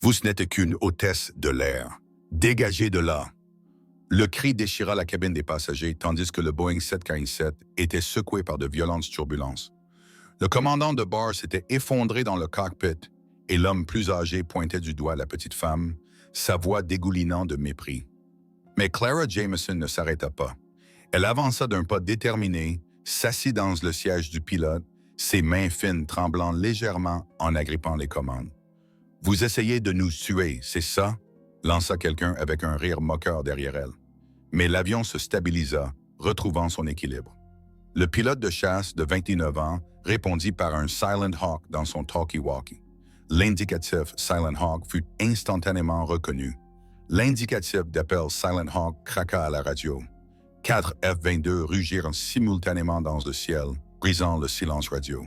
Vous n'êtes qu'une hôtesse de l'air. Dégagez de là. Le cri déchira la cabine des passagers tandis que le Boeing 747 était secoué par de violentes turbulences. Le commandant de bord s'était effondré dans le cockpit et l'homme plus âgé pointait du doigt la petite femme, sa voix dégoulinant de mépris. Mais Clara Jameson ne s'arrêta pas. Elle avança d'un pas déterminé, s'assit dans le siège du pilote, ses mains fines tremblant légèrement en agrippant les commandes. « Vous essayez de nous tuer, c'est ça ?» lança quelqu'un avec un rire moqueur derrière elle. Mais l'avion se stabilisa, retrouvant son équilibre. Le pilote de chasse de 29 ans répondit par un Silent Hawk dans son talkie-walkie. L'indicatif Silent Hawk fut instantanément reconnu. L'indicatif d'appel Silent Hawk craqua à la radio. 4 F-22 rugirent simultanément dans le ciel, brisant le silence radio.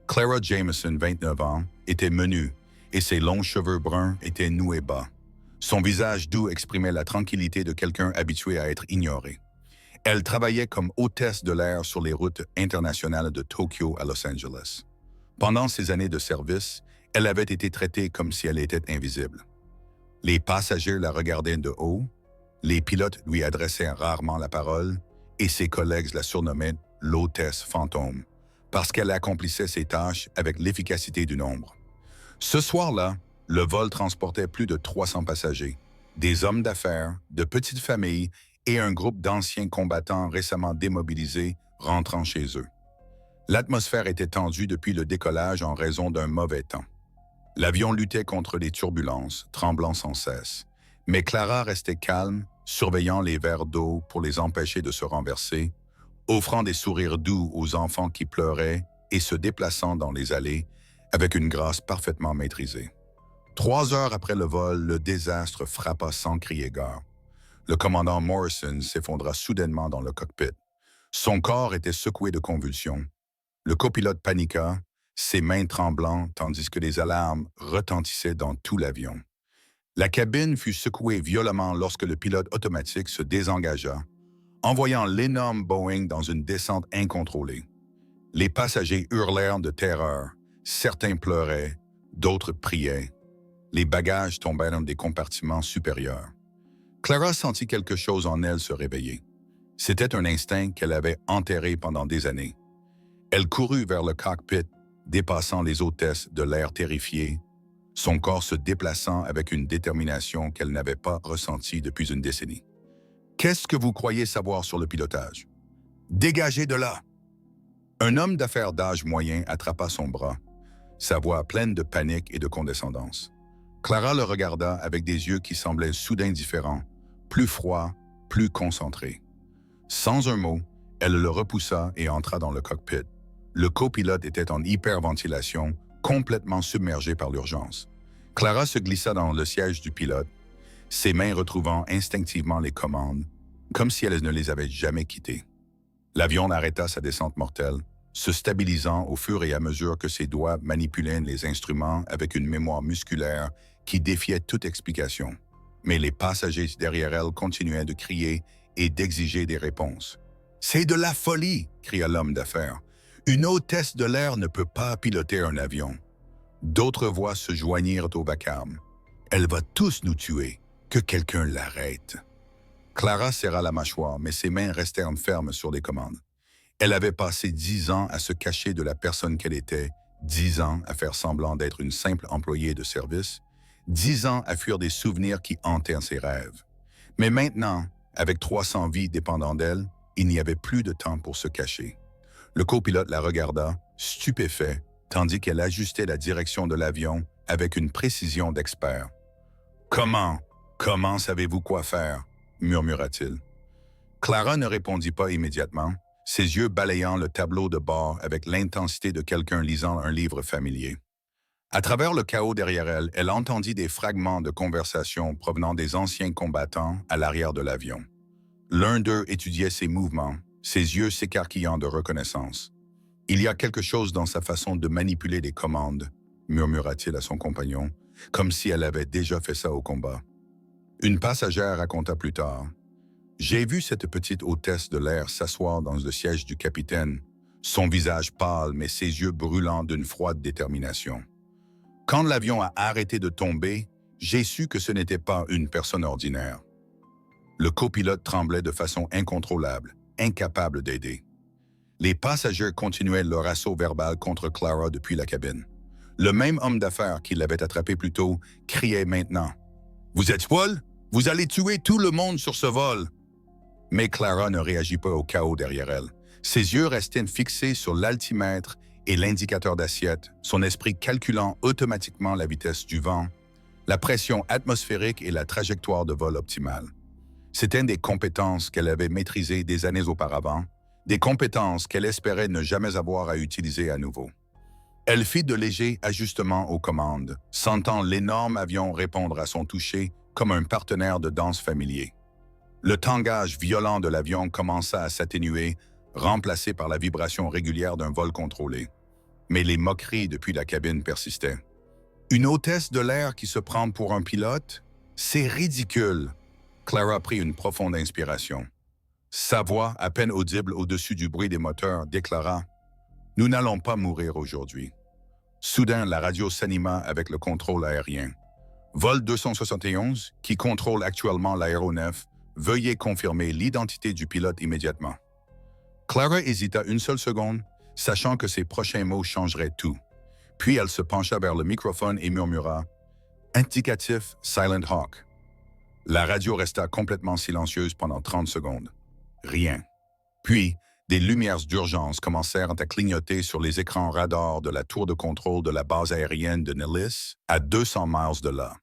Clara Jameson, 29 ans, était menue et ses longs cheveux bruns étaient noués bas. Son visage doux exprimait la tranquillité de quelqu'un habitué à être ignoré. Elle travaillait comme hôtesse de l'air sur les routes internationales de Tokyo à Los Angeles. Pendant ses années de service, elle avait été traitée comme si elle était invisible. Les passagers la regardaient de haut, les pilotes lui adressaient rarement la parole et ses collègues la surnommaient l'hôtesse fantôme parce qu'elle accomplissait ses tâches avec l'efficacité d'une ombre. Ce soir-là, le vol transportait plus de 300 passagers, des hommes d'affaires, de petites familles et un groupe d'anciens combattants récemment démobilisés rentrant chez eux. L'atmosphère était tendue depuis le décollage en raison d'un mauvais temps. L'avion luttait contre les turbulences, tremblant sans cesse, mais Clara restait calme, surveillant les verres d'eau pour les empêcher de se renverser, offrant des sourires doux aux enfants qui pleuraient et se déplaçant dans les allées avec une grâce parfaitement maîtrisée. 3 heures après le vol, le désastre frappa sans crier gare. Le commandant Morrison s'effondra soudainement dans le cockpit. Son corps était secoué de convulsions. Le copilote paniqua, ses mains tremblant tandis que les alarmes retentissaient dans tout l'avion. La cabine fut secouée violemment lorsque le pilote automatique se désengagea, envoyant l'énorme Boeing dans une descente incontrôlée. Les passagers hurlèrent de terreur, certains pleuraient, d'autres priaient. Les bagages tombèrent dans des compartiments supérieurs. Clara sentit quelque chose en elle se réveiller. C'était un instinct qu'elle avait enterré pendant des années. Elle courut vers le cockpit, dépassant les hôtesses de l'air terrifiées, son corps se déplaçant avec une détermination qu'elle n'avait pas ressentie depuis une décennie. « Qu'est-ce que vous croyez savoir sur le pilotage? Dégagez de là! » Un homme d'affaires d'âge moyen attrapa son bras, sa voix pleine de panique et de condescendance. Clara le regarda avec des yeux qui semblaient soudain différents, plus froids, plus concentrés. Sans un mot, elle le repoussa et entra dans le cockpit. Le copilote était en hyperventilation, complètement submergé par l'urgence. Clara se glissa dans le siège du pilote, ses mains retrouvant instinctivement les commandes, comme si elle ne les avait jamais quittées. L'avion arrêta sa descente mortelle, se stabilisant au fur et à mesure que ses doigts manipulaient les instruments avec une mémoire musculaire qui défiait toute explication. Mais les passagers derrière elle continuaient de crier et d'exiger des réponses. « C'est de la folie !» cria l'homme d'affaires. « Une hôtesse de l'air ne peut pas piloter un avion. » D'autres voix se joignirent au vacarme. « Elle va tous nous tuer. Que quelqu'un l'arrête. » Clara serra la mâchoire, mais ses mains restèrent fermes sur les commandes. Elle avait passé 10 ans à se cacher de la personne qu'elle était, 10 ans à faire semblant d'être une simple employée de service, 10 ans à fuir des souvenirs qui hantaient ses rêves. Mais maintenant, avec 300 vies dépendant d'elle, il n'y avait plus de temps pour se cacher. Le copilote la regarda, stupéfait, tandis qu'elle ajustait la direction de l'avion avec une précision d'expert. « Comment savez-vous quoi faire ?» murmura-t-il. Clara ne répondit pas immédiatement, ses yeux balayant le tableau de bord avec l'intensité de quelqu'un lisant un livre familier. À travers le chaos derrière elle, elle entendit des fragments de conversation provenant des anciens combattants à l'arrière de l'avion. L'un d'eux étudiait ses mouvements, ses yeux s'écarquillant de reconnaissance. « Il y a quelque chose dans sa façon de manipuler les commandes, » murmura-t-il à son compagnon, comme si elle avait déjà fait ça au combat. Une passagère raconta plus tard. « J'ai vu cette petite hôtesse de l'air s'asseoir dans le siège du capitaine, son visage pâle mais ses yeux brûlants d'une froide détermination. Quand l'avion a arrêté de tomber, j'ai su que ce n'était pas une personne ordinaire. Le copilote tremblait de façon incontrôlable, incapable d'aider. Les passagers continuaient leur assaut verbal contre Clara depuis la cabine. Le même homme d'affaires qui l'avait attrapé plus tôt criait maintenant « Vous êtes folle? Vous allez tuer tout le monde sur ce vol! » Mais Clara ne réagit pas au chaos derrière elle. Ses yeux restaient fixés sur l'altimètre et l'indicateur d'assiette, son esprit calculant automatiquement la vitesse du vent, la pression atmosphérique et la trajectoire de vol optimale. C'étaient des compétences qu'elle avait maîtrisées des années auparavant, des compétences qu'elle espérait ne jamais avoir à utiliser à nouveau. Elle fit de légers ajustements aux commandes, sentant l'énorme avion répondre à son toucher comme un partenaire de danse familier. Le tangage violent de l'avion commença à s'atténuer, remplacé par la vibration régulière d'un vol contrôlé. Mais les moqueries depuis la cabine persistaient. Une hôtesse de l'air qui se prend pour un pilote? C'est ridicule! Clara prit une profonde inspiration. Sa voix, à peine audible au-dessus du bruit des moteurs, déclara « Nous n'allons pas mourir aujourd'hui. » Soudain, la radio s'anima avec le contrôle aérien. « Vol 271, qui contrôle actuellement l'aéronef, veuillez confirmer l'identité du pilote immédiatement. » Clara hésita une seule seconde, sachant que ses prochains mots changeraient tout. Puis elle se pencha vers le microphone et murmura « Indicatif Silent Hawk ». La radio resta complètement silencieuse pendant 30 secondes. Rien. Puis, des lumières d'urgence commencèrent à clignoter sur les écrans radars de la tour de contrôle de la base aérienne de Nellis, à 200 miles de là.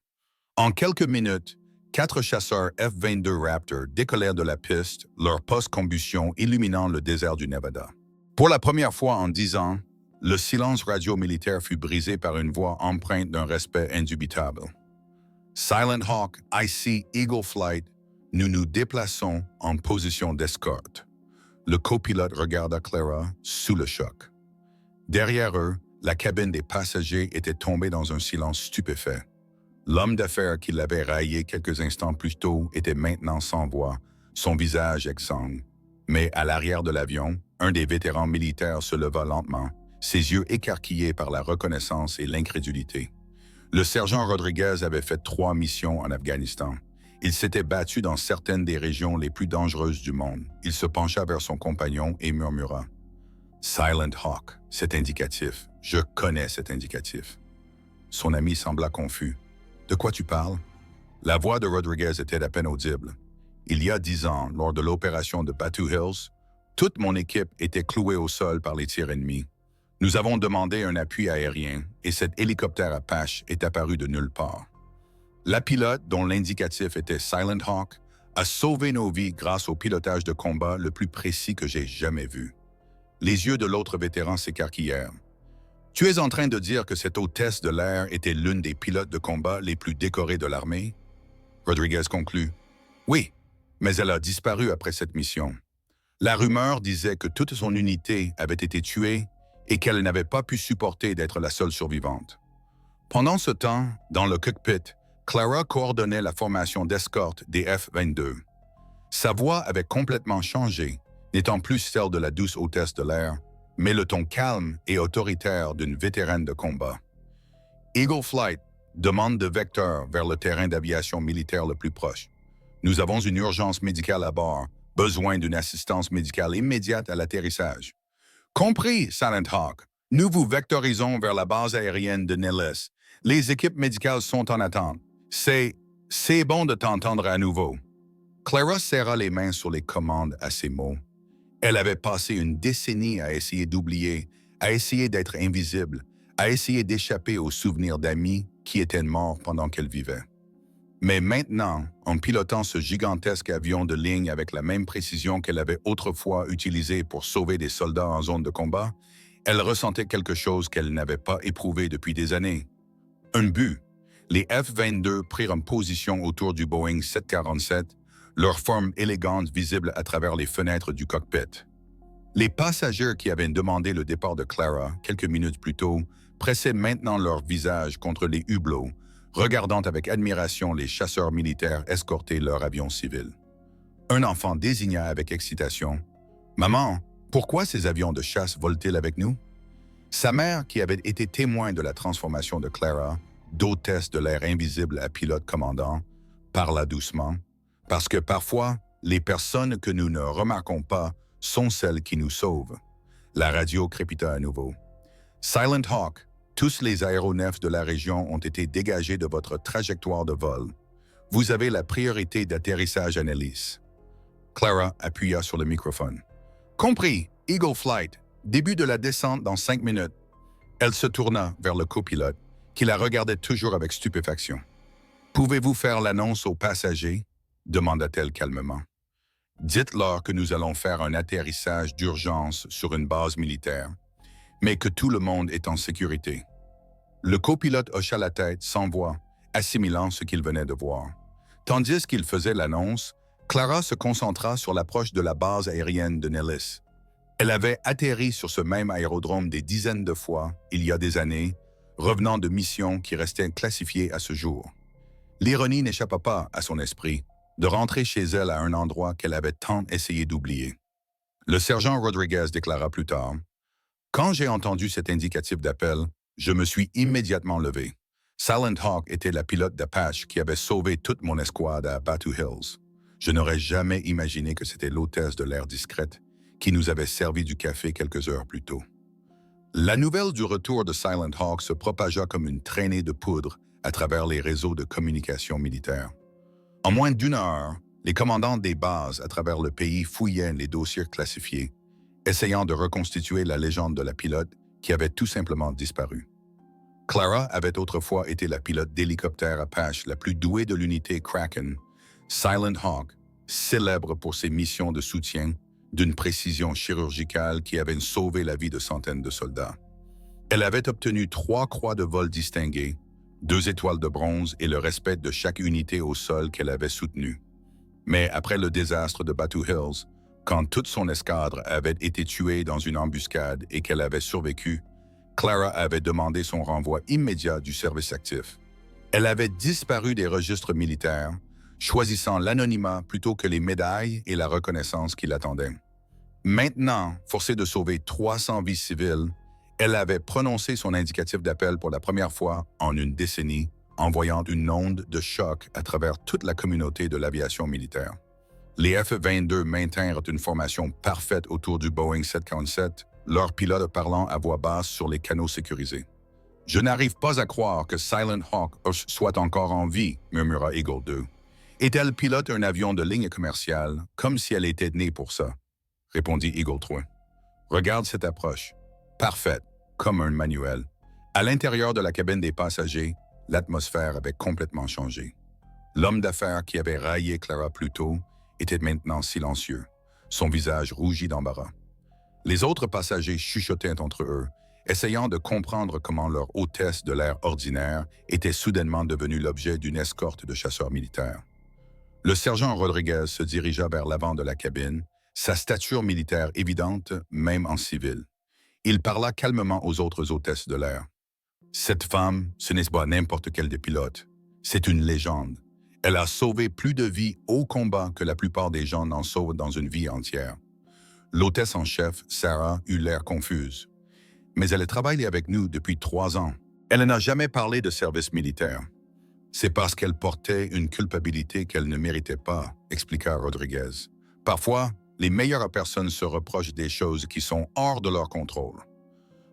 En quelques minutes, 4 chasseurs F-22 Raptor décollèrent de la piste, leur post-combustion illuminant le désert du Nevada. Pour la première fois en 10 ans, le silence radio militaire fut brisé par une voix empreinte d'un respect indubitable. Silent Hawk, IC Eagle Flight, nous nous déplaçons en position d'escorte. Le copilote regarda Clara sous le choc. Derrière eux, la cabine des passagers était tombée dans un silence stupéfait. L'homme d'affaires qui l'avait raillé quelques instants plus tôt était maintenant sans voix, son visage exsangue. Mais à l'arrière de l'avion, un des vétérans militaires se leva lentement, ses yeux écarquillés par la reconnaissance et l'incrédulité. Le sergent Rodriguez avait fait 3 missions en Afghanistan. Il s'était battu dans certaines des régions les plus dangereuses du monde. Il se pencha vers son compagnon et murmura « Silent Hawk, cet indicatif. Je connais cet indicatif. » Son ami sembla confus. « De quoi tu parles? » La voix de Rodriguez était à peine audible. « Il y a 10 ans, lors de l'opération de Batu Hills, toute mon équipe était clouée au sol par les tirs ennemis. Nous avons demandé un appui aérien et cet hélicoptère Apache est apparu de nulle part. La pilote, dont l'indicatif était Silent Hawk, a sauvé nos vies grâce au pilotage de combat le plus précis que j'ai jamais vu. » Les yeux de l'autre vétéran s'écarquillèrent. « Tu es en train de dire que cette hôtesse de l'air était l'une des pilotes de combat les plus décorés de l'armée? » Rodriguez conclut. « Oui, mais elle a disparu après cette mission. La rumeur disait que toute son unité avait été tuée et qu'elle n'avait pas pu supporter d'être la seule survivante. Pendant ce temps, dans le cockpit, Clara coordonnait la formation d'escorte des F-22. Sa voix avait complètement changé, n'étant plus celle de la douce hôtesse de l'air, mais le ton calme et autoritaire d'une vétérane de combat. Eagle Flight demande de vecteurs vers le terrain d'aviation militaire le plus proche. Nous avons une urgence médicale à bord, besoin d'une assistance médicale immédiate à l'atterrissage. Compris, Silent Hawk. Nous vous vectorisons vers la base aérienne de Nellis. Les équipes médicales sont en attente. C'est bon de t'entendre à nouveau. » Clara serra les mains sur les commandes à ces mots. Elle avait passé une décennie à essayer d'oublier, à essayer d'être invisible, à essayer d'échapper aux souvenirs d'amis qui étaient morts pendant qu'elle vivait. Mais maintenant, en pilotant ce gigantesque avion de ligne avec la même précision qu'elle avait autrefois utilisée pour sauver des soldats en zone de combat, elle ressentait quelque chose qu'elle n'avait pas éprouvé depuis des années. Un but. Les F-22 prirent une position autour du Boeing 747, leur forme élégante visible à travers les fenêtres du cockpit. Les passagers qui avaient demandé le départ de Clara quelques minutes plus tôt pressaient maintenant leur visage contre les hublots, regardant avec admiration les chasseurs militaires escorter leur avion civil. Un enfant désigna avec excitation « Maman, pourquoi ces avions de chasse volent-ils avec nous? » Sa mère, qui avait été témoin de la transformation de Clara, d'hôtesse de l'air invisible à pilote commandant parla doucement, parce que parfois, les personnes que nous ne remarquons pas sont celles qui nous sauvent. La radio crépita à nouveau. Silent Hawk, tous les aéronefs de la région ont été dégagés de votre trajectoire de vol. Vous avez la priorité d'atterrissage à Nellis. Clara appuya sur le microphone. Compris, Eagle Flight, début de la descente dans 5 minutes. Elle se tourna vers le copilote, qui la regardait toujours avec stupéfaction. Pouvez-vous faire l'annonce aux passagers? Demanda-t-elle calmement. Dites-leur que nous allons faire un atterrissage d'urgence sur une base militaire, mais que tout le monde est en sécurité. Le copilote hocha la tête sans voix, assimilant ce qu'il venait de voir. Tandis qu'il faisait l'annonce, Clara se concentra sur l'approche de la base aérienne de Nellis. Elle avait atterri sur ce même aérodrome des dizaines de fois, il y a des années, revenant de missions qui restaient classifiées à ce jour. L'ironie n'échappa pas à son esprit de rentrer chez elle à un endroit qu'elle avait tant essayé d'oublier. Le sergent Rodriguez déclara plus tard « Quand j'ai entendu cet indicatif d'appel, je me suis immédiatement levé. Silent Hawk était la pilote d'Apache qui avait sauvé toute mon escouade à Batu Hills. Je n'aurais jamais imaginé que c'était l'hôtesse de l'air discrète qui nous avait servi du café quelques heures plus tôt. » La nouvelle du retour de Silent Hawk se propagea comme une traînée de poudre à travers les réseaux de communication militaire. En moins d'une heure, les commandants des bases à travers le pays fouillaient les dossiers classifiés, essayant de reconstituer la légende de la pilote qui avait tout simplement disparu. Clara avait autrefois été la pilote d'hélicoptère Apache la plus douée de l'unité Kraken, Silent Hawk, célèbre pour ses missions de soutien, d'une précision chirurgicale qui avait sauvé la vie de centaines de soldats. Elle avait obtenu 3 croix de vol distinguées, 2 étoiles de bronze et le respect de chaque unité au sol qu'elle avait soutenue. Mais après le désastre de Batu Hills, quand toute son escadre avait été tuée dans une embuscade et qu'elle avait survécu, Clara avait demandé son renvoi immédiat du service actif. Elle avait disparu des registres militaires, choisissant l'anonymat plutôt que les médailles et la reconnaissance qui l'attendaient. Maintenant, forcée de sauver 300 vies civiles, elle avait prononcé son indicatif d'appel pour la première fois en une décennie, envoyant une onde de choc à travers toute la communauté de l'aviation militaire. Les F-22 maintinrent une formation parfaite autour du Boeing 747, leurs pilotes parlant à voix basse sur les canaux sécurisés. « Je n'arrive pas à croire que Silent Hawk soit encore en vie, » murmura Eagle 2. « Et elle pilote un avion de ligne commerciale comme si elle était née pour ça, » répondit Eagle 3. « Regarde cette approche. Parfaite, comme un manuel. » À l'intérieur de la cabine des passagers, l'atmosphère avait complètement changé. L'homme d'affaires qui avait raillé Clara plus tôt était maintenant silencieux, son visage rougi d'embarras. Les autres passagers chuchotaient entre eux, essayant de comprendre comment leur hôtesse de l'air ordinaire était soudainement devenue l'objet d'une escorte de chasseurs militaires. Le sergent Rodriguez se dirigea vers l'avant de la cabine, sa stature militaire évidente, même en civil. Il parla calmement aux autres hôtesses de l'air. « Cette femme, ce n'est pas n'importe quel des pilotes. C'est une légende. Elle a sauvé plus de vies au combat que la plupart des gens n'en sauvent dans une vie entière. » L'hôtesse en chef, Sarah, eut l'air confuse. « Mais elle travaille avec nous depuis 3 ans. Elle n'a jamais parlé de service militaire. » « C'est parce qu'elle portait une culpabilité qu'elle ne méritait pas, » expliqua Rodriguez. « Parfois, les meilleures personnes se reprochent des choses qui sont hors de leur contrôle. »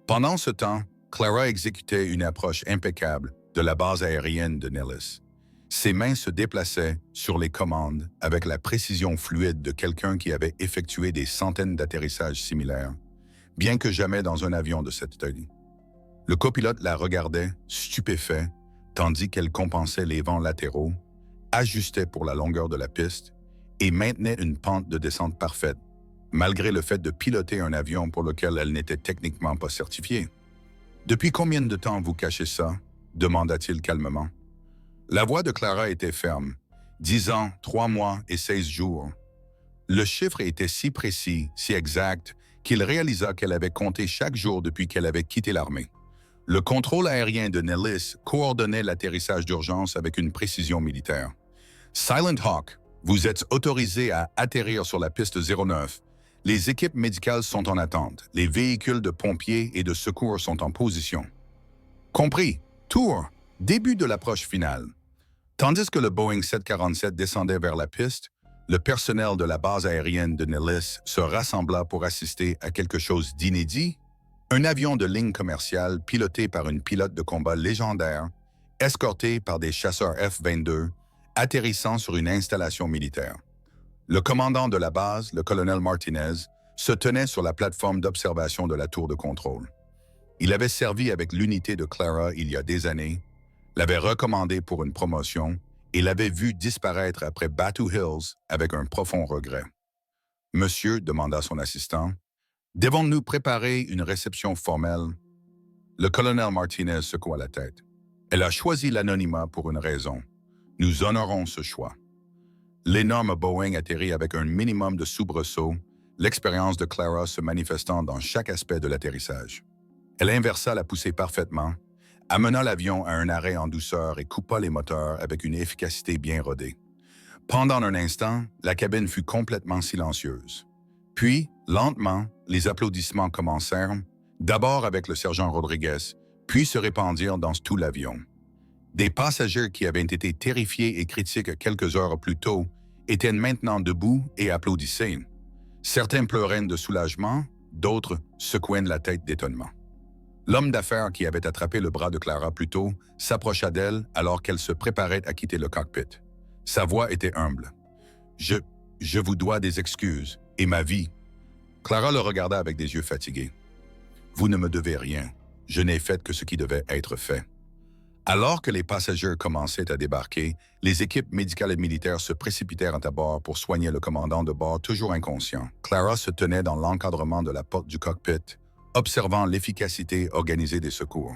Pendant ce temps, Clara exécutait une approche impeccable de la base aérienne de Nellis. Ses mains se déplaçaient sur les commandes avec la précision fluide de quelqu'un qui avait effectué des centaines d'atterrissages similaires, bien que jamais dans un avion de cette taille. Le copilote la regardait, stupéfait, tandis qu'elle compensait les vents latéraux, ajustait pour la longueur de la piste et maintenait une pente de descente parfaite, malgré le fait de piloter un avion pour lequel elle n'était techniquement pas certifiée. « Depuis combien de temps vous cachez ça ?» demanda-t-il calmement. La voix de Clara était ferme. 10 ans, 3 mois et 16 jours. Le chiffre était si précis, si exact, qu'il réalisa qu'elle avait compté chaque jour depuis qu'elle avait quitté l'armée. Le contrôle aérien de Nellis coordonnait l'atterrissage d'urgence avec une précision militaire. « Silent Hawk, vous êtes autorisé à atterrir sur la piste 09. Les équipes médicales sont en attente. Les véhicules de pompiers et de secours sont en position. »« Compris. Tour. Début de l'approche finale. Tandis que le Boeing 747 descendait vers la piste, le personnel de la base aérienne de Nellis se rassembla pour assister à quelque chose d'inédit. Un avion de ligne commerciale piloté par une pilote de combat légendaire, escorté par des chasseurs F-22, atterrissant sur une installation militaire. Le commandant de la base, le colonel Martinez, se tenait sur la plateforme d'observation de la tour de contrôle. Il avait servi avec l'unité de Clara il y a des années, l'avait recommandé pour une promotion et l'avait vu disparaître après Batu Hills avec un profond regret. « Monsieur, demanda son assistant, devons-nous préparer une réception formelle? » Le colonel Martinez secoua la tête. « Elle a choisi l'anonymat pour une raison. Nous honorons ce choix. » L'énorme Boeing atterrit avec un minimum de soubresauts, l'expérience de Clara se manifestant dans chaque aspect de l'atterrissage. Elle inversa la poussée parfaitement, amena l'avion à un arrêt en douceur et coupa les moteurs avec une efficacité bien rodée. Pendant un instant, la cabine fut complètement silencieuse. Puis, lentement, les applaudissements commencèrent, d'abord avec le sergent Rodriguez, puis se répandirent dans tout l'avion. Des passagers qui avaient été terrifiés et critiques quelques heures plus tôt étaient maintenant debout et applaudissaient. Certains pleuraient de soulagement, d'autres secouaient la tête d'étonnement. L'homme d'affaires qui avait attrapé le bras de Clara plus tôt s'approcha d'elle alors qu'elle se préparait à quitter le cockpit. Sa voix était humble. « Je vous dois des excuses, et ma vie. » Clara le regarda avec des yeux fatigués. « Vous ne me devez rien. Je n'ai fait que ce qui devait être fait. » Alors que les passagers commençaient à débarquer, les équipes médicales et militaires se précipitèrent à bord pour soigner le commandant de bord toujours inconscient. Clara se tenait dans l'encadrement de la porte du cockpit, observant l'efficacité organisée des secours.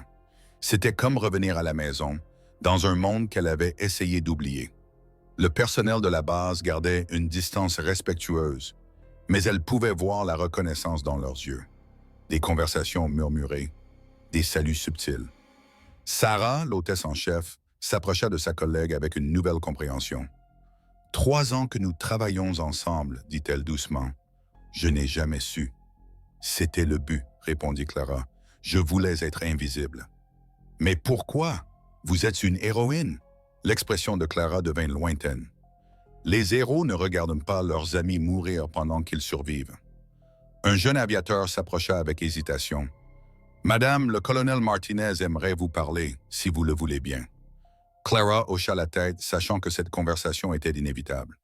C'était comme revenir à la maison, dans un monde qu'elle avait essayé d'oublier. Le personnel de la base gardait une distance respectueuse, mais elle pouvait voir la reconnaissance dans leurs yeux. Des conversations murmurées, des saluts subtils. Sarah, l'hôtesse en chef, s'approcha de sa collègue avec une nouvelle compréhension. « 3 ans que nous travaillons ensemble, dit-elle doucement. Je n'ai jamais su. » « C'était le but, répondit Clara. Je voulais être invisible. »« Mais pourquoi? Vous êtes une héroïne. » L'expression de Clara devint lointaine. Les héros ne regardent pas leurs amis mourir pendant qu'ils survivent. Un jeune aviateur s'approcha avec hésitation. « Madame, le colonel Martinez aimerait vous parler, si vous le voulez bien. » Clara hocha la tête, sachant que cette conversation était inévitable.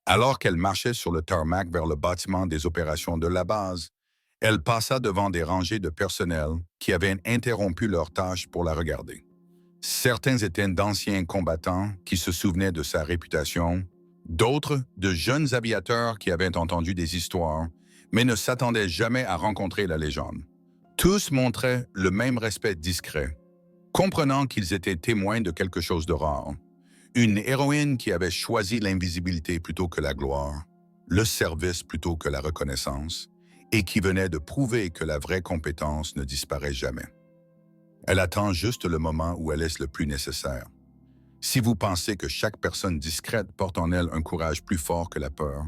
Alors qu'elle marchait sur le tarmac vers le bâtiment des opérations de la base, elle passa devant des rangées de personnel qui avaient interrompu leurs tâches pour la regarder. Certains étaient d'anciens combattants qui se souvenaient de sa réputation, d'autres de jeunes aviateurs qui avaient entendu des histoires, mais ne s'attendaient jamais à rencontrer la légende. Tous montraient le même respect discret, comprenant qu'ils étaient témoins de quelque chose de rare. Une héroïne qui avait choisi l'invisibilité plutôt que la gloire, le service plutôt que la reconnaissance, et qui venait de prouver que la vraie compétence ne disparaît jamais. Elle attend juste le moment où elle est le plus nécessaire. Si vous pensez que chaque personne discrète porte en elle un courage plus fort que la peur,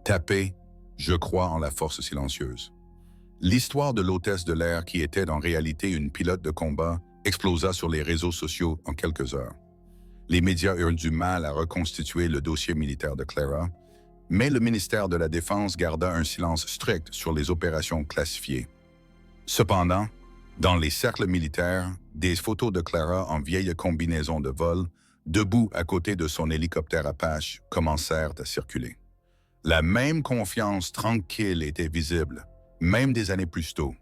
tapez « Je crois en la force silencieuse ». L'histoire de l'hôtesse de l'air qui était en réalité une pilote de combat explosa sur les réseaux sociaux en quelques heures. Les médias eurent du mal à reconstituer le dossier militaire de Clara, mais le ministère de la Défense garda un silence strict sur les opérations classifiées. Cependant, dans les cercles militaires, des photos de Clara en vieille combinaison de vol, debout à côté de son hélicoptère Apache, commencèrent à circuler. La même confiance tranquille était visible, même des années plus tôt.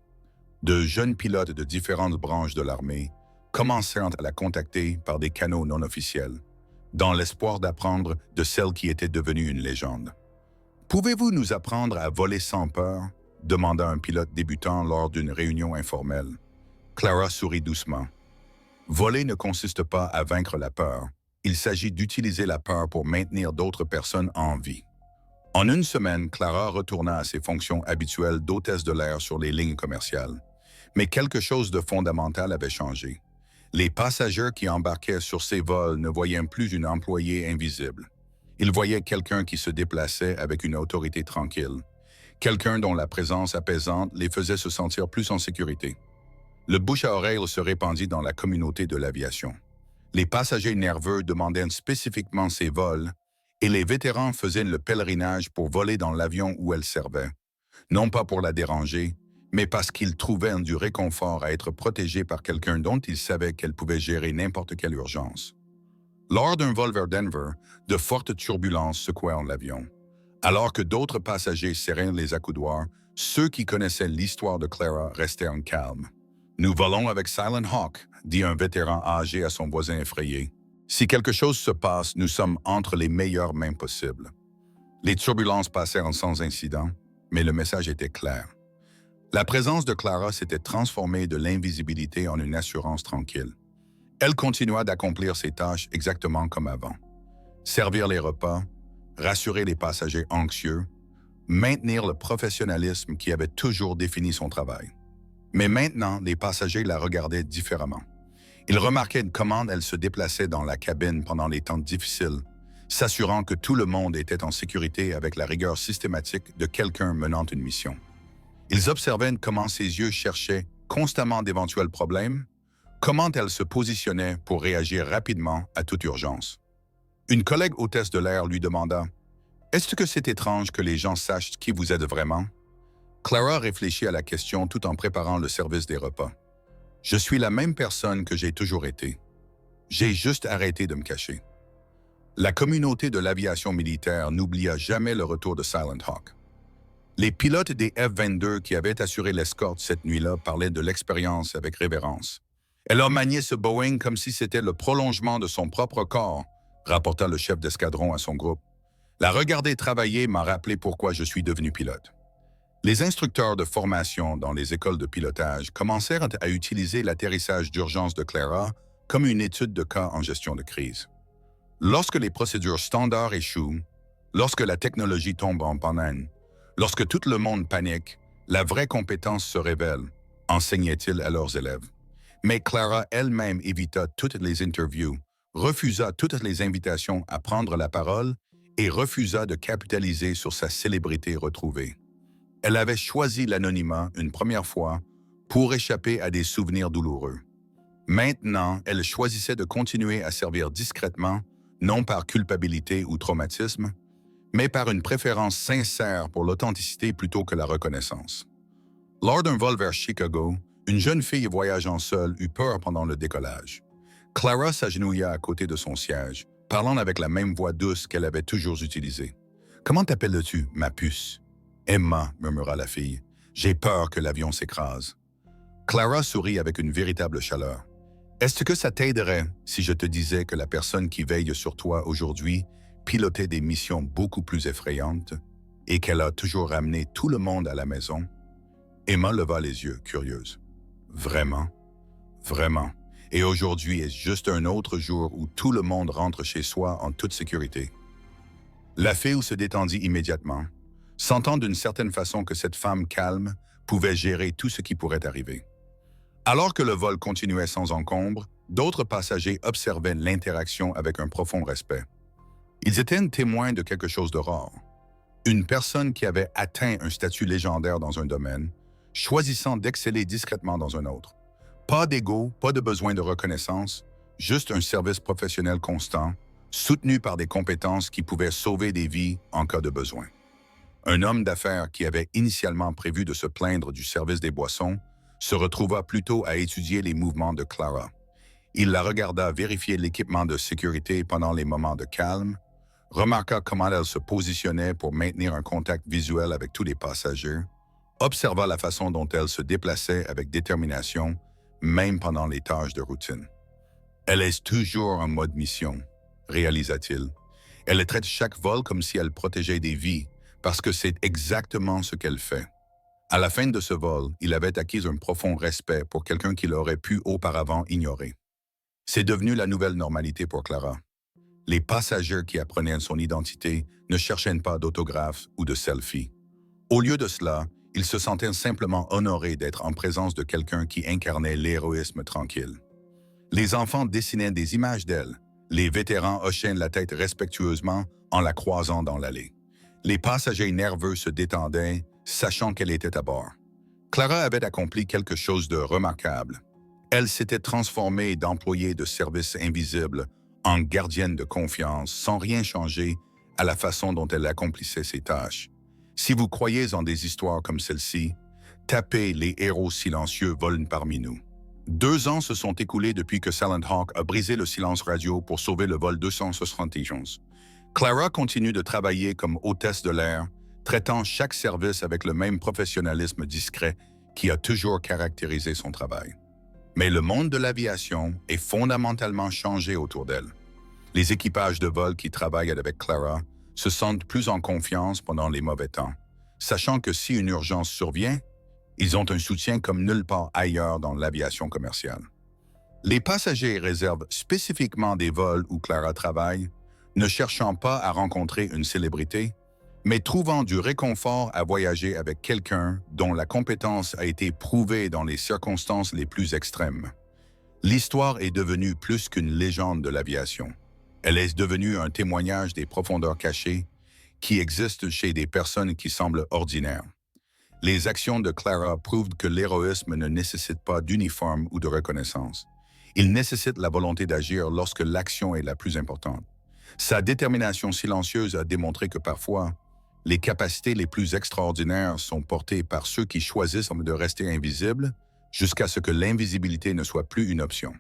De jeunes pilotes de différentes branches de l'armée commencèrent à la contacter par des canaux non officiels, dans l'espoir d'apprendre de celle qui était devenue une légende. « Pouvez-vous nous apprendre à voler sans peur ?» demanda un pilote débutant lors d'une réunion informelle. Clara sourit doucement. « Voler ne consiste pas à vaincre la peur. Il s'agit d'utiliser la peur pour maintenir d'autres personnes en vie. » En une semaine, Clara retourna à ses fonctions habituelles d'hôtesse de l'air sur les lignes commerciales. Mais quelque chose de fondamental avait changé. Les passagers qui embarquaient sur ces vols ne voyaient plus une employée invisible. Ils voyaient quelqu'un qui se déplaçait avec une autorité tranquille, quelqu'un dont la présence apaisante les faisait se sentir plus en sécurité. Le bouche à oreille se répandit dans la communauté de l'aviation. Les passagers nerveux demandaient spécifiquement ces vols et les vétérans faisaient le pèlerinage pour voler dans l'avion où elle servait, non pas pour la déranger, mais parce qu'ils trouvaient du réconfort à être protégés par quelqu'un dont ils savaient qu'elle pouvait gérer n'importe quelle urgence. Lors d'un vol vers Denver, de fortes turbulences secouaient l'avion. Alors que d'autres passagers serraient les accoudoirs, ceux qui connaissaient l'histoire de Clara restaient en calme. « Nous volons avec Silent Hawk », dit un vétéran âgé à son voisin effrayé. « Si quelque chose se passe, nous sommes entre les meilleures mains possibles. » Les turbulences passèrent sans incident, mais le message était clair. La présence de Clara s'était transformée de l'invisibilité en une assurance tranquille. Elle continua d'accomplir ses tâches exactement comme avant. Servir les repas, rassurer les passagers anxieux, maintenir le professionnalisme qui avait toujours défini son travail. Mais maintenant, les passagers la regardaient différemment. Ils remarquaient comment elle se déplaçait dans la cabine pendant les temps difficiles, s'assurant que tout le monde était en sécurité avec la rigueur systématique de quelqu'un menant une mission. Ils observaient comment ses yeux cherchaient constamment d'éventuels problèmes, comment elle se positionnait pour réagir rapidement à toute urgence. Une collègue hôtesse de l'air lui demanda « Est-ce que c'est étrange que les gens sachent qui vous êtes vraiment ?» Clara réfléchit à la question tout en préparant le service des repas. « Je suis la même personne que j'ai toujours été. J'ai juste arrêté de me cacher. » La communauté de l'aviation militaire n'oublia jamais le retour de Silent Hawk. Les pilotes des F-22 qui avaient assuré l'escorte cette nuit-là parlaient de l'expérience avec révérence. « Elle a manié ce Boeing comme si c'était le prolongement de son propre corps », rapporta le chef d'escadron à son groupe. « La regarder travailler m'a rappelé pourquoi je suis devenu pilote. » Les instructeurs de formation dans les écoles de pilotage commencèrent à utiliser l'atterrissage d'urgence de Clara comme une étude de cas en gestion de crise. Lorsque les procédures standards échouent, lorsque la technologie tombe en panne, lorsque tout le monde panique, la vraie compétence se révèle, enseignait-il à leurs élèves. Mais Clara elle-même évita toutes les interviews, refusa toutes les invitations à prendre la parole et refusa de capitaliser sur sa célébrité retrouvée. Elle avait choisi l'anonymat une première fois pour échapper à des souvenirs douloureux. Maintenant, elle choisissait de continuer à servir discrètement, non par culpabilité ou traumatisme, mais par une préférence sincère pour l'authenticité plutôt que la reconnaissance. Lors d'un vol vers Chicago, une jeune fille voyageant seule eut peur pendant le décollage. Clara s'agenouilla à côté de son siège, parlant avec la même voix douce qu'elle avait toujours utilisée. « Comment t'appelles-tu, ma puce ?»« Emma, » murmura la fille. « J'ai peur que l'avion s'écrase. » Clara sourit avec une véritable chaleur. « Est-ce que ça t'aiderait si je te disais que la personne qui veille sur toi aujourd'hui pilotait des missions beaucoup plus effrayantes et qu'elle a toujours ramené tout le monde à la maison? » Emma leva les yeux, curieuse. « Vraiment? Vraiment? Et aujourd'hui est juste un autre jour où tout le monde rentre chez soi en toute sécurité. » La fille se détendit immédiatement, sentant d'une certaine façon que cette femme calme pouvait gérer tout ce qui pourrait arriver. Alors que le vol continuait sans encombre, d'autres passagers observaient l'interaction avec un profond respect. Ils étaient témoins de quelque chose de rare. Une personne qui avait atteint un statut légendaire dans un domaine, choisissant d'exceller discrètement dans un autre. Pas d'ego, pas de besoin de reconnaissance, juste un service professionnel constant, soutenu par des compétences qui pouvaient sauver des vies en cas de besoin. Un homme d'affaires qui avait initialement prévu de se plaindre du service des boissons se retrouva plutôt à étudier les mouvements de Clara. Il la regarda vérifier l'équipement de sécurité pendant les moments de calme, remarqua comment elle se positionnait pour maintenir un contact visuel avec tous les passagers, observa la façon dont elle se déplaçait avec détermination, même pendant les tâches de routine. « Elle est toujours en mode mission », réalisa-t-il. « Elle traite chaque vol comme si elle protégeait des vies, parce que c'est exactement ce qu'elle fait. » À la fin de ce vol, il avait acquis un profond respect pour quelqu'un qu'il aurait pu auparavant ignorer. C'est devenu la nouvelle normalité pour Clara. Les passagers qui apprenaient son identité ne cherchaient pas d'autographes ou de selfies. Au lieu de cela, ils se sentaient simplement honorés d'être en présence de quelqu'un qui incarnait l'héroïsme tranquille. Les enfants dessinaient des images d'elle. Les vétérans hochaient la tête respectueusement en la croisant dans l'allée. Les passagers nerveux se détendaient, sachant qu'elle était à bord. Clara avait accompli quelque chose de remarquable. Elle s'était transformée d'employée de service invisible en gardienne de confiance sans rien changer à la façon dont elle accomplissait ses tâches. Si vous croyez en des histoires comme celle-ci, tapez les héros silencieux volent parmi nous. 2 ans se sont écoulés depuis que Silent Hawk a brisé le silence radio pour sauver le vol 271. Clara continue de travailler comme hôtesse de l'air, traitant chaque service avec le même professionnalisme discret qui a toujours caractérisé son travail. Mais le monde de l'aviation est fondamentalement changé autour d'elle. Les équipages de vol qui travaillent avec Clara se sentent plus en confiance pendant les mauvais temps, sachant que si une urgence survient, ils ont un soutien comme nulle part ailleurs dans l'aviation commerciale. Les passagers réservent spécifiquement des vols où Clara travaille, ne cherchant pas à rencontrer une célébrité, mais trouvant du réconfort à voyager avec quelqu'un dont la compétence a été prouvée dans les circonstances les plus extrêmes. L'histoire est devenue plus qu'une légende de l'aviation. Elle est devenue un témoignage des profondeurs cachées qui existent chez des personnes qui semblent ordinaires. Les actions de Clara prouvent que l'héroïsme ne nécessite pas d'uniforme ou de reconnaissance. Il nécessite la volonté d'agir lorsque l'action est la plus importante. Sa détermination silencieuse a démontré que parfois, les capacités les plus extraordinaires sont portées par ceux qui choisissent de rester invisibles jusqu'à ce que l'invisibilité ne soit plus une option.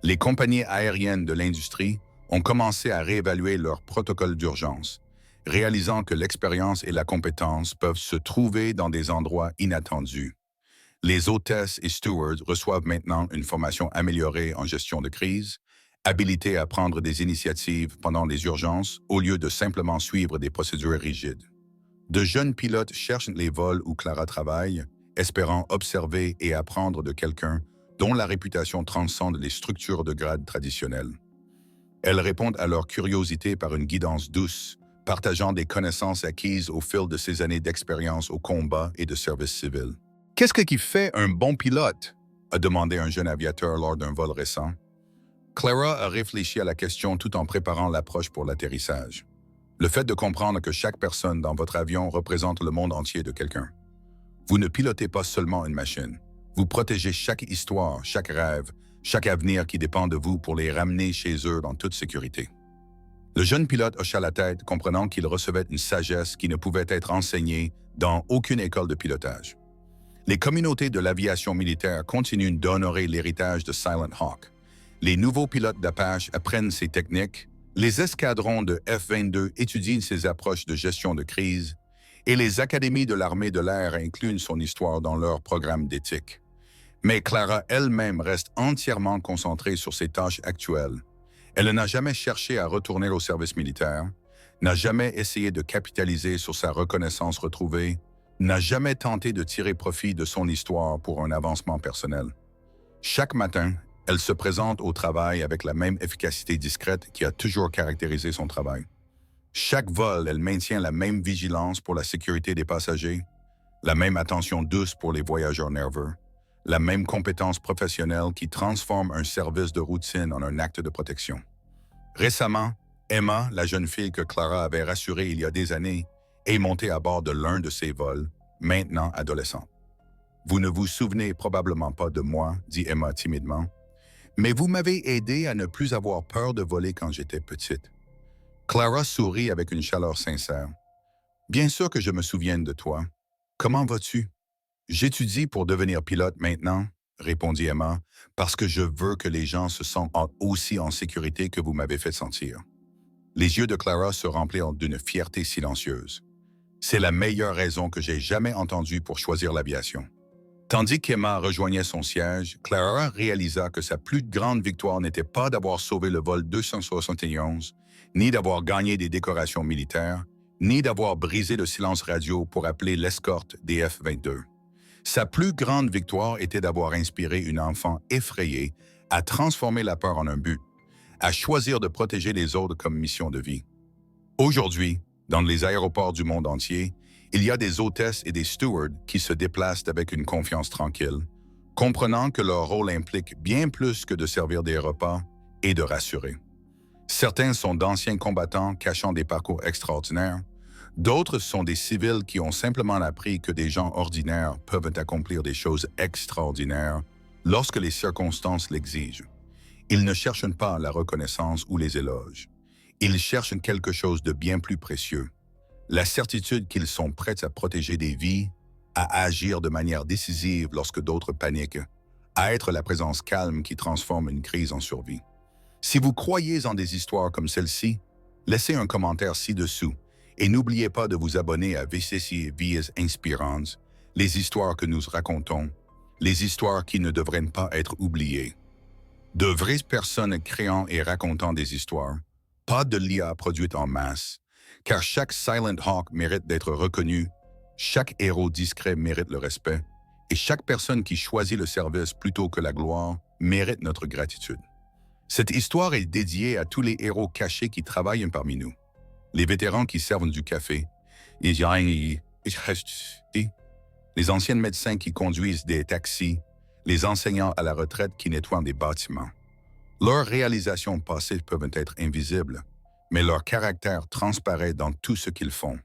Les compagnies aériennes de l'industrie ont commencé à réévaluer leurs protocoles d'urgence, réalisant que l'expérience et la compétence peuvent se trouver dans des endroits inattendus. Les hôtesses et stewards reçoivent maintenant une formation améliorée en gestion de crise, habilités à prendre des initiatives pendant les urgences au lieu de simplement suivre des procédures rigides. De jeunes pilotes cherchent les vols où Clara travaille, espérant observer et apprendre de quelqu'un dont la réputation transcende les structures de grade traditionnelles. Elles répondent à leur curiosité par une guidance douce, partageant des connaissances acquises au fil de ses années d'expérience au combat et de service civil. « Qu'est-ce qui fait un bon pilote ?» a demandé un jeune aviateur lors d'un vol récent. Clara a réfléchi à la question tout en préparant l'approche pour l'atterrissage. Le fait de comprendre que chaque personne dans votre avion représente le monde entier de quelqu'un. Vous ne pilotez pas seulement une machine. Vous protégez chaque histoire, chaque rêve, chaque avenir qui dépend de vous pour les ramener chez eux dans toute sécurité. Le jeune pilote hocha la tête, comprenant qu'il recevait une sagesse qui ne pouvait être enseignée dans aucune école de pilotage. Les communautés de l'aviation militaire continuent d'honorer l'héritage de Silent Hawk. Les nouveaux pilotes d'Apache apprennent ces techniques, les escadrons de F-22 étudient ses approches de gestion de crise, et les académies de l'armée de l'air incluent son histoire dans leur programme d'éthique. Mais Clara elle-même reste entièrement concentrée sur ses tâches actuelles. Elle n'a jamais cherché à retourner au service militaire, n'a jamais essayé de capitaliser sur sa reconnaissance retrouvée, n'a jamais tenté de tirer profit de son histoire pour un avancement personnel. Chaque matin, elle se présente au travail avec la même efficacité discrète qui a toujours caractérisé son travail. Chaque vol, elle maintient la même vigilance pour la sécurité des passagers, la même attention douce pour les voyageurs nerveux, la même compétence professionnelle qui transforme un service de routine en un acte de protection. Récemment, Emma, la jeune fille que Clara avait rassurée il y a des années, est montée à bord de l'un de ses vols, maintenant adolescente. « Vous ne vous souvenez probablement pas de moi, dit Emma timidement, mais vous m'avez aidé à ne plus avoir peur de voler quand j'étais petite. » Clara sourit avec une chaleur sincère. « Bien sûr que je me souvienne de toi. Comment vas-tu? »« J'étudie pour devenir pilote maintenant, » répondit Emma, « parce que je veux que les gens se sentent aussi en sécurité que vous m'avez fait sentir. » Les yeux de Clara se remplirent d'une fierté silencieuse. « C'est la meilleure raison que j'ai jamais entendue pour choisir l'aviation. » Tandis qu'Emma rejoignait son siège, Clara réalisa que sa plus grande victoire n'était pas d'avoir sauvé le vol 271, ni d'avoir gagné des décorations militaires, ni d'avoir brisé le silence radio pour appeler l'escorte des F-22. Sa plus grande victoire était d'avoir inspiré une enfant effrayée à transformer la peur en un but, à choisir de protéger les autres comme mission de vie. Aujourd'hui, dans les aéroports du monde entier, il y a des hôtesses et des stewards qui se déplacent avec une confiance tranquille, comprenant que leur rôle implique bien plus que de servir des repas et de rassurer. Certains sont d'anciens combattants cachant des parcours extraordinaires, d'autres sont des civils qui ont simplement appris que des gens ordinaires peuvent accomplir des choses extraordinaires lorsque les circonstances l'exigent. Ils ne cherchent pas la reconnaissance ou les éloges. Ils cherchent quelque chose de bien plus précieux, la certitude qu'ils sont prêts à protéger des vies, à agir de manière décisive lorsque d'autres paniquent, à être la présence calme qui transforme une crise en survie. Si vous croyez en des histoires comme celle-ci, laissez un commentaire ci-dessous et n'oubliez pas de vous abonner à VCC Vies Inspirantes, les histoires que nous racontons, les histoires qui ne devraient pas être oubliées. De vraies personnes créant et racontant des histoires, pas de l'IA produite en masse, car chaque Silent Hawk mérite d'être reconnu, chaque héros discret mérite le respect, et chaque personne qui choisit le service plutôt que la gloire mérite notre gratitude. Cette histoire est dédiée à tous les héros cachés qui travaillent parmi nous, les vétérans qui servent du café, les anciens médecins qui conduisent des taxis, les enseignants à la retraite qui nettoient des bâtiments. Leurs réalisations passées peuvent être invisibles, mais leur caractère transparaît dans tout ce qu'ils font.